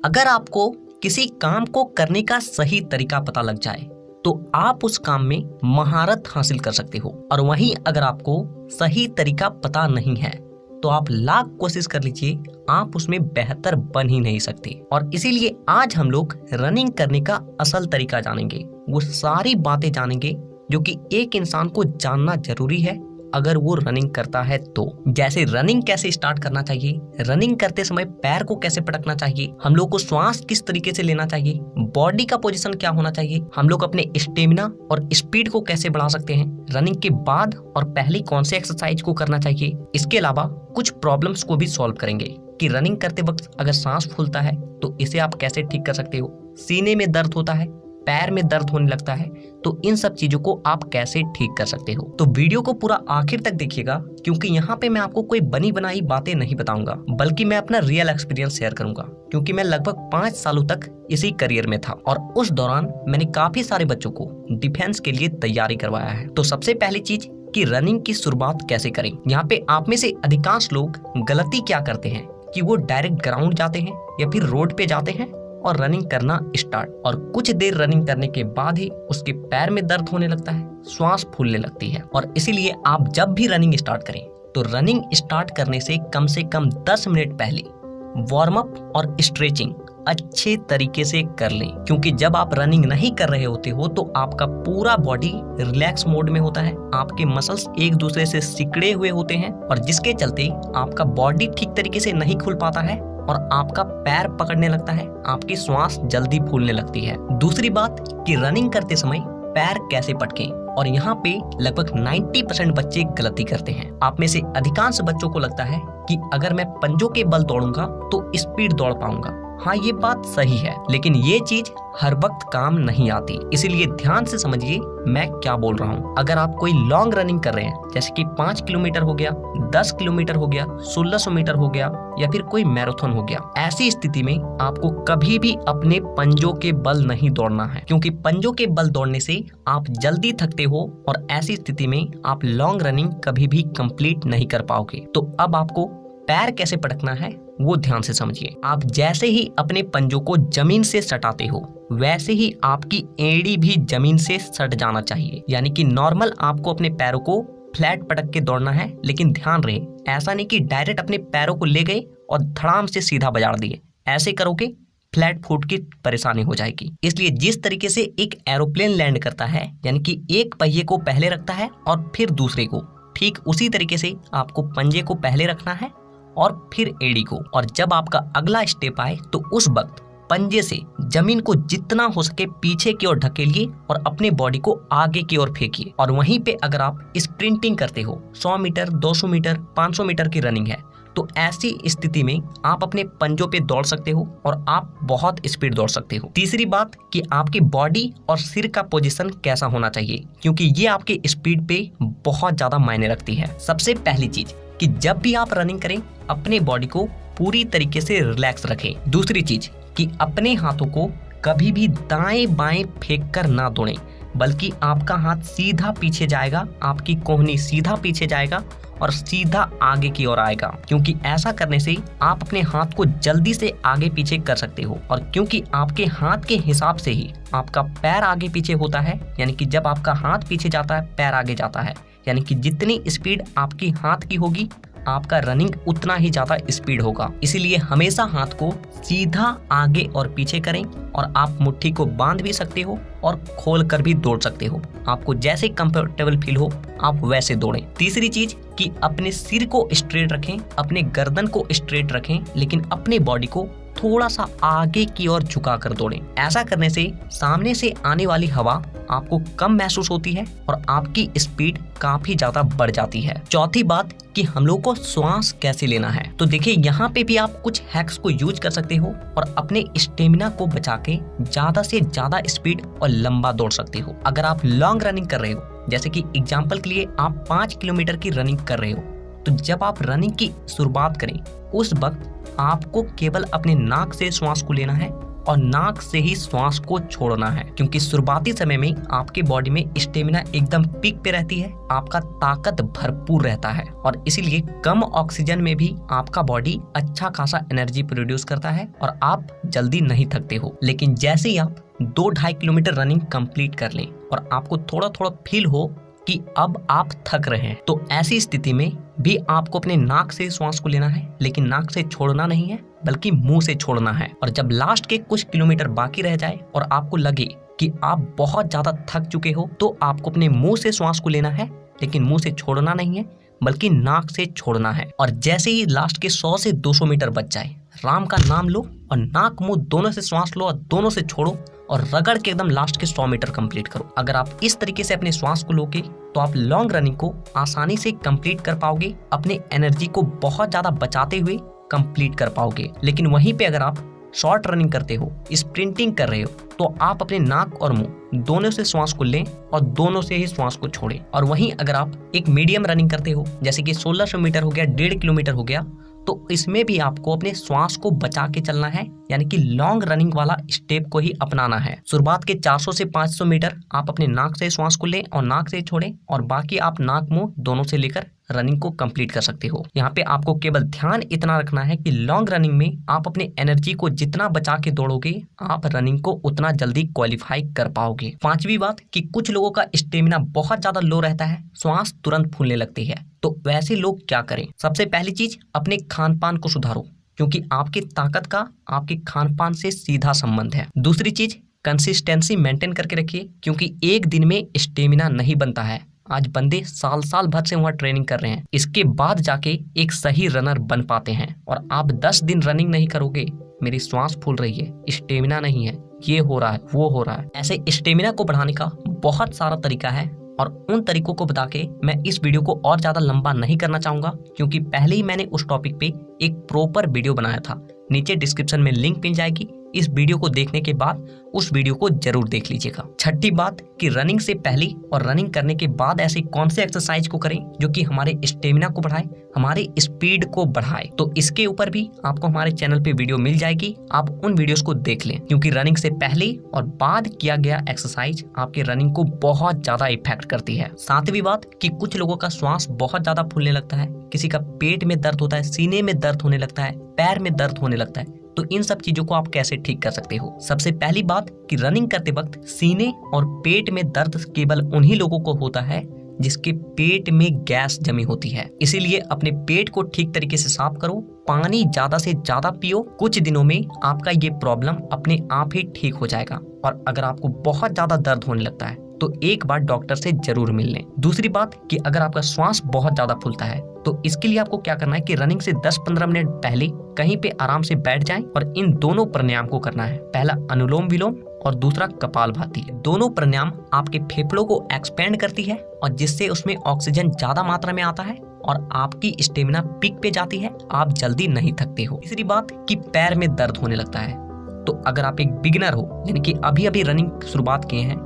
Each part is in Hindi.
अगर आपको किसी काम को करने का सही तरीका पता लग जाए तो आप उस काम में महारत हासिल कर सकते हो, और वहीं अगर आपको सही तरीका पता नहीं है तो आप लाख कोशिश कर लीजिए, आप उसमें बेहतर बन ही नहीं सकते। और इसीलिए आज हम लोग रनिंग करने का असल तरीका जानेंगे, वो सारी बातें जानेंगे जो कि एक इंसान को जानना जरूरी है अगर वो रनिंग करता है तो। जैसे रनिंग कैसे स्टार्ट करना चाहिए, रनिंग करते समय पैर को कैसे पटकना चाहिए, हम लोग को श्वास किस तरीके से लेना चाहिए, बॉडी का पोजीशन क्या होना चाहिए, हम लोग अपने स्टेमिना और स्पीड को कैसे बढ़ा सकते हैं, रनिंग के बाद और पहले कौन से एक्सरसाइज को करना चाहिए। इसके अलावा कुछ प्रॉब्लम्स को भी सॉल्व करेंगे कि रनिंग करते वक्त अगर सांस फूलता है तो इसे आप कैसे ठीक कर सकते हो, सीने में दर्द होता है, पैर में दर्द होने लगता है, तो इन सब चीजों को आप कैसे ठीक कर सकते हो। तो वीडियो को पूरा आखिर तक देखिएगा, क्योंकि यहाँ पे मैं आपको कोई बनी बनाई बातें नहीं बताऊंगा, बल्कि मैं अपना रियल एक्सपीरियंस शेयर करूंगा, क्योंकि मैं लगभग 5 सालों तक इसी करियर में था और उस दौरान मैंने काफी सारे बच्चों को डिफेंस के लिए तैयारी करवाया है। तो सबसे पहली चीज कि रनिंग की शुरुआत कैसे करें। यहाँ पे आप में से अधिकांश लोग गलती क्या करते हैं कि वो डायरेक्ट ग्राउंड जाते हैं या फिर रोड पे जाते हैं और रनिंग करना स्टार्ट, और कुछ देर रनिंग करने के बाद ही उसके पैर में दर्द होने लगता है, श्वास फूलने लगती है। और इसीलिए आप जब भी रनिंग स्टार्ट करें तो रनिंग स्टार्ट करने से कम 10 मिनट पहले वार्म अप और स्ट्रेचिंग अच्छे तरीके से कर लें, क्योंकि जब आप रनिंग नहीं कर रहे होते हो तो आपका पूरा बॉडी रिलैक्स मोड में होता है, आपके मसल्स एक दूसरे से सिकड़े हुए होते हैं, और जिसके चलते आपका बॉडी ठीक तरीके से नहीं खुल पाता है और आपका पैर पकड़ने लगता है, आपकी श्वास जल्दी फूलने लगती है। दूसरी बात कि रनिंग करते समय पैर कैसे पटकें, और यहाँ पे लगभग 90% बच्चे गलती करते हैं। आप में से अधिकांश बच्चों को लगता है कि अगर मैं पंजों के बल दौड़ूंगा तो स्पीड दौड़ पाऊंगा। हाँ, ये बात सही है, लेकिन ये चीज हर वक्त काम नहीं आती, इसीलिए ध्यान से समझिए मैं क्या बोल रहा हूँ। अगर आप कोई लॉन्ग रनिंग कर रहे हैं, जैसे कि 5 किलोमीटर हो गया, 10 किलोमीटर हो गया, 1600 मीटर हो गया, या फिर कोई मैराथन हो गया, ऐसी स्थिति में आपको कभी भी अपने पंजों के बल नहीं दौड़ना है, क्योंकि पंजों के बल दौड़ने से आप जल्दी थकते हो और ऐसी स्थिति में आप लॉन्ग रनिंग कभी भी कंप्लीट नहीं कर पाओगे। तो अब आपको पैर कैसे पटकना है वो ध्यान से समझिए। आप जैसे ही अपने पंजों को जमीन से सटाते हो वैसे ही आपकी एड़ी भी जमीन से सट जाना चाहिए, यानी कि नॉर्मल आपको अपने पैरों को फ्लैट पटक के दौड़ना है। लेकिन ध्यान रहे, ऐसा नहीं कि डायरेक्ट अपने पैरों को ले गए और धड़ाम से सीधा बजा दिए, ऐसे करोगे फ्लैट फुट की परेशानी हो जाएगी। इसलिए जिस तरीके से एक एरोप्लेन लैंड करता है, यानी कि एक पहिए को पहले रखता है और फिर दूसरे को, ठीक उसी तरीके से आपको पंजे को पहले रखना है और फिर एड़ी को। और जब आपका अगला स्टेप आए तो उस वक्त पंजे से जमीन को जितना हो सके पीछे की ओर ढकेलिए और अपने बॉडी को आगे की ओर फेंकिए। और वहीं पे अगर आप स्प्रिंटिंग करते हो, 100 मीटर, 200 मीटर, 500 मीटर की रनिंग है, तो ऐसी स्थिति में आप अपने पंजों पे दौड़ सकते हो और आप बहुत स्पीड दौड़ सकते हो। तीसरी बात कि आपकी बॉडी और सिर का पोजीशन कैसा होना चाहिए, क्योंकि ये आपके स्पीड पे बहुत ज्यादा मायने रखती है। सबसे पहली चीज कि जब भी आप रनिंग करें अपने बॉडी को पूरी तरीके से रिलैक्स रखें। दूसरी चीज कि अपने हाथों को कभी भी दाएं बाएं फेंक कर ना दौड़ें, बल्कि आपका हाथ सीधा पीछे जाएगा, आपकी कोहनी सीधा पीछे जाएगा और सीधा आगे की ओर आएगा, क्योंकि ऐसा करने से आप अपने हाथ को जल्दी से आगे पीछे कर सकते हो। और क्योंकि आपके हाथ के हिसाब से ही आपका पैर आगे पीछे होता है, यानी कि जब आपका हाथ पीछे जाता है पैर आगे जाता है, यानी कि जितनी स्पीड आपकी हाथ की होगी आपका रनिंग उतना ही ज्यादा स्पीड होगा। इसीलिए हमेशा हाथ को सीधा आगे और पीछे करें, और आप मुट्ठी को बांध भी सकते हो और खोल कर भी दौड़ सकते हो। आपको जैसे कंफर्टेबल फील हो आप वैसे दौड़ें। तीसरी चीज कि अपने सिर को स्ट्रेट रखें, अपने गर्दन को स्ट्रेट रखें, लेकिन अपने बॉडी को थोड़ा सा आगे की ओर झुका कर दौड़ें। ऐसा करने से सामने से आने वाली हवा आपको कम महसूस होती है और आपकी स्पीड काफी ज्यादा बढ़ जाती है। चौथी बात कि हम लोग को श्वास कैसे लेना है, तो देखिए यहाँ पे भी आप कुछ हैक्स को यूज कर सकते हो और अपने स्टेमिना को बचा के ज्यादा से ज्यादा स्पीड और लंबा दौड़ सकते हो। अगर आप लॉन्ग रनिंग कर रहे हो, जैसे कि एग्जाम्पल के लिए आप 5 किलोमीटर की रनिंग कर रहे हो, तो जब आप रनिंग की शुरुआत करें उस वक्त आपको केवल अपने नाक से श्वास को लेना है और नाक से ही श्वास को छोड़ना है, क्योंकि शुरुआती समय में आपके बॉडी में स्टेमिना एकदम पीक पे रहती है, आपका ताकत भरपूर रहता है और इसीलिए कम ऑक्सीजन में भी आपका बॉडी अच्छा खासा एनर्जी प्रोड्यूस करता है और आप जल्दी नहीं थकते हो। लेकिन जैसे ही आप 2-2.5 किलोमीटर रनिंग कंप्लीट कर लें और आपको थोड़ा थोड़ा फील हो कि अब आप थक रहे हैं, तो ऐसी स्थिति में भी आपको अपने नाक से श्वास को लेना है, लेकिन नाक से छोड़ना नहीं है बल्कि मुंह से छोड़ना है। और जब लास्ट के कुछ किलोमीटर बाकी रह जाए और आपको लगे कि आप बहुत ज्यादा थक चुके हो, तो आपको अपने मुंह से श्वास को लेना है, लेकिन मुंह से छोड़ना नहीं है बल्कि नाक से छोड़ना है। और जैसे ही लास्ट के 100 से 200 मीटर बच जाए, राम का नाम लो और नाक मुंह दोनों से श्वास लो और दोनों से छोड़ो और रगड़ के एकदम लास्ट के 100 मीटर कंप्लीट करो। अगर आप इस तरीके से अपने श्वास को लोगे तो आप लॉन्ग रनिंग को आसानी से कंप्लीट कर पाओगे, अपने एनर्जी को बहुत ज्यादा बचाते हुए कंप्लीट कर पाओगे। लेकिन वहीं पे अगर आप शॉर्ट रनिंग करते हो, स्प्रिंटिंग कर रहे हो, तो आप अपने नाक और मुंह दोनों से श्वास को लें और दोनों से ही श्वास को छोड़ें। और वहीं अगर आप एक मीडियम रनिंग करते हो, जैसे कि 1600 मीटर हो गया, 1.5 किलोमीटर हो गया, तो इसमें भी आपको अपने श्वास को बचा के चलना है, यानी कि लॉन्ग रनिंग वाला स्टेप को ही अपनाना है। शुरुआत के 400 से 500 मीटर आप अपने नाक से श्वास को लें और नाक से छोड़ें और बाकी आप नाक मुंह दोनों से लेकर रनिंग को कंप्लीट कर सकते हो। यहाँ पे आपको केवल ध्यान इतना रखना है कि लॉन्ग रनिंग में आप अपने एनर्जी को जितना बचा के दौड़ोगे, आप रनिंग को उतना जल्दी क्वालिफाई कर पाओगे। 5वीं बात कि कुछ लोगों का स्टेमिना बहुत ज्यादा लो रहता है, श्वास तुरंत फूलने लगती है, तो वैसे लोग क्या करें? सबसे पहली चीज, अपने खान पान को सुधारो, क्योंकि आपकी ताकत का आपके खान पान से सीधा संबंध है। दूसरी चीज, कंसिस्टेंसी मेंटेन करके रखिए, क्योंकि एक दिन में स्टेमिना नहीं बनता है। आज बंदे साल भर से वहाँ ट्रेनिंग कर रहे हैं, इसके बाद जाके एक सही रनर बन पाते हैं। और आप 10 दिन रनिंग नहीं करोगे, मेरी श्वास फूल रही है, स्टेमिना नहीं है, ये हो रहा है, वो हो रहा है, ऐसे स्टेमिना को बढ़ाने का बहुत सारा तरीका है और उन तरीकों को बता के मैं इस वीडियो को और ज्यादा लंबा नहीं करना चाहूंगा, क्योंकि पहले ही मैंने उस टॉपिक पे एक प्रॉपर वीडियो बनाया था। नीचे डिस्क्रिप्शन में लिंक मिल जाएगी, इस वीडियो को देखने के बाद उस वीडियो को जरूर देख लीजिएगा। छठी बात कि रनिंग से पहले और रनिंग करने के बाद ऐसे कौन से एक्सरसाइज को करें जो कि हमारे स्टेमिना को बढ़ाए, हमारे स्पीड को बढ़ाए। तो इसके ऊपर भी आपको हमारे चैनल पे वीडियो मिल जाएगी, आप उन वीडियोस को देख लें, क्योंकि रनिंग से पहले और बाद किया गया एक्सरसाइज आपके रनिंग को बहुत ज्यादा इफेक्ट करती है। 7वीं बात कि कुछ लोगों का श्वास बहुत ज्यादा फूलने लगता है, किसी का पेट में दर्द होता है, सीने में दर्द होने लगता है, पैर में दर्द होने लगता है, तो इन सब चीजों को आप कैसे ठीक कर सकते हो? सबसे पहली बात कि रनिंग करते वक्त सीने और पेट में दर्द केवल उन्हीं लोगों को होता है जिसके पेट में गैस जमी होती है। इसीलिए अपने पेट को ठीक तरीके से साफ करो, पानी ज्यादा से ज्यादा पियो, कुछ दिनों में आपका ये प्रॉब्लम अपने आप ही ठीक हो जाएगा। और अगर आपको बहुत ज्यादा दर्द होने लगता है तो एक बार डॉक्टर से जरूर मिल लें। दूसरी बात कि अगर आपका श्वास बहुत ज्यादा फूलता है तो इसके लिए आपको क्या करना है कि रनिंग से 10-15 मिनट पहले कहीं पे आराम से बैठ जाएं और इन दोनों प्राणायाम को करना है। पहला अनुलोम विलोम और दूसरा कपालभाति। दोनों प्राणायाम आपके फेफड़ों को एक्सपेंड करती है और जिससे उसमें ऑक्सीजन ज्यादा मात्रा में आता है और आपकी स्टेमिना पीक पे जाती है, आप जल्दी नहीं थकते हो। तीसरी बात कि पैर में दर्द होने लगता है, तो अगर आप एक बिगिनर हो, यानी कि अभी अभी रनिंग शुरुआत किए हैं,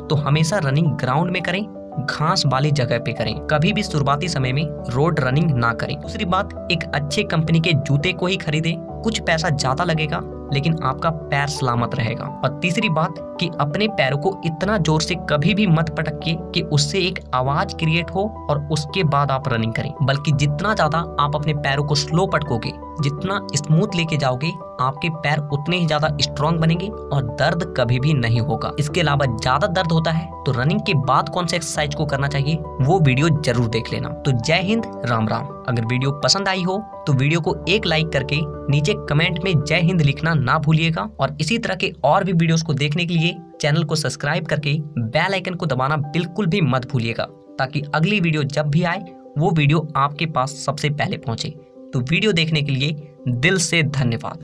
तो हमेशा रनिंग ग्राउंड में करें, घास वाली जगह पे करें, कभी भी शुरुआती समय में रोड रनिंग ना करें। दूसरी बात, एक अच्छे कंपनी के जूते को ही खरीदें, कुछ पैसा ज्यादा लगेगा लेकिन आपका पैर सलामत रहेगा। और तीसरी बात कि अपने पैरों को इतना जोर से कभी भी मत पटकिए कि उससे एक आवाज क्रिएट हो और उसके बाद आप रनिंग करें, बल्कि जितना ज्यादा आप अपने पैरों को स्लो पटकोगे, जितना स्मूथ लेके जाओगे, आपके पैर उतने ही ज्यादा स्ट्रांग बनेंगे और दर्द कभी भी नहीं होगा। इसके अलावा ज्यादा दर्द होता है तो रनिंग के बाद कौन से एक्सरसाइज को करना चाहिए वो वीडियो जरूर देख लेना। तो जय हिंद, राम राम। अगर वीडियो पसंद आई हो तो वीडियो को एक लाइक करके नीचे कमेंट में जय हिंद लिखना ना भूलिएगा और इसी तरह के और भी वीडियोस को देखने के लिए चैनल को सब्सक्राइब करके बेल आइकन को दबाना बिल्कुल भी मत भूलिएगा, ताकि अगली वीडियो जब भी आए वो वीडियो आपके पास सबसे पहले पहुंचे। तो वीडियो देखने के लिए दिल से धन्यवाद।